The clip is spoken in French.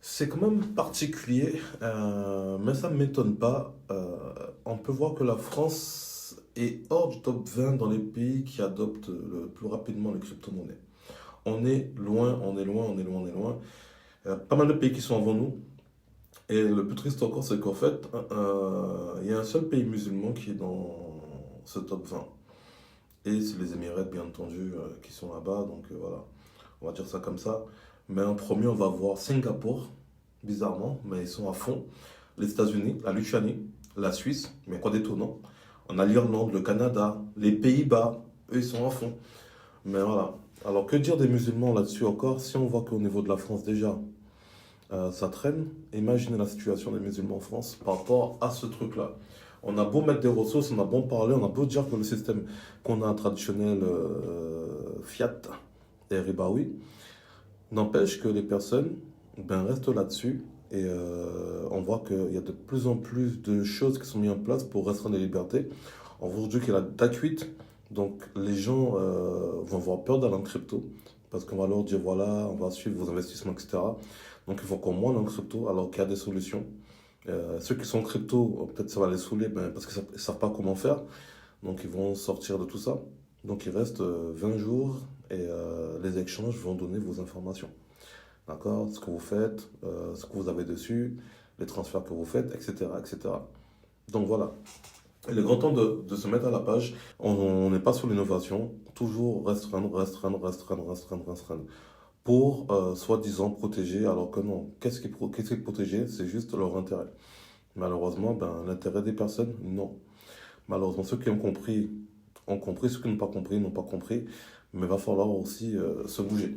C'est quand même particulier, mais ça ne m'étonne pas. On peut voir que la France est hors du top 20 dans les pays qui adoptent le plus rapidement les crypto-monnaies. On est loin, on est loin, on est loin, on est loin. Il y a pas mal de pays qui sont avant nous. Et le plus triste encore, c'est qu'en fait, il y a un seul pays musulman qui est dans ce top 20. Et c'est les Émirats, bien entendu, qui sont là-bas. Donc voilà, on va dire ça comme ça. Mais en premier, on va voir Singapour, bizarrement, mais ils sont à fond. Les États-Unis, la Lituanie, la Suisse, mais quoi d'étonnant. On a l'Irlande, le Canada, les Pays-Bas, eux, ils sont à fond. Mais voilà. Alors que dire des musulmans là-dessus encore, si on voit qu'au niveau de la France déjà, ça traîne, imaginez la situation des musulmans en France par rapport à ce truc-là. On a beau mettre des ressources, on a beau parler, on a beau dire que le système qu'on a traditionnel fiat et ribaoui, n'empêche que les personnes restent là-dessus et on voit qu'il y a de plus en plus de choses qui sont mises en place pour restreindre les libertés. On voit aujourd'hui qu'il y a la date 8, donc les gens vont avoir peur d'aller en crypto parce qu'on va leur dire voilà, on va suivre vos investissements, etc. Donc il faut qu'on moins en crypto alors qu'il y a des solutions. Ceux qui sont en crypto, peut-être ça va les saouler parce qu'ils ne savent pas comment faire, donc ils vont sortir de tout ça. Donc il reste 20 jours et les échanges vont donner vos informations. D'accord? Ce que vous faites, ce que vous avez dessus, les transferts que vous faites, etc. etc. Donc voilà. Il est grand temps de se mettre à la page. On n'est pas sur l'innovation. Toujours restreindre, restreindre, restreindre, restreindre, restreindre. Pour soi-disant protéger, alors que non. Qu'est-ce qui est protéger? C'est juste leur intérêt. Malheureusement, l'intérêt des personnes, non. Malheureusement, ceux qui ont compris, ceux qui n'ont pas compris, n'ont pas compris. Mais il va falloir aussi se bouger.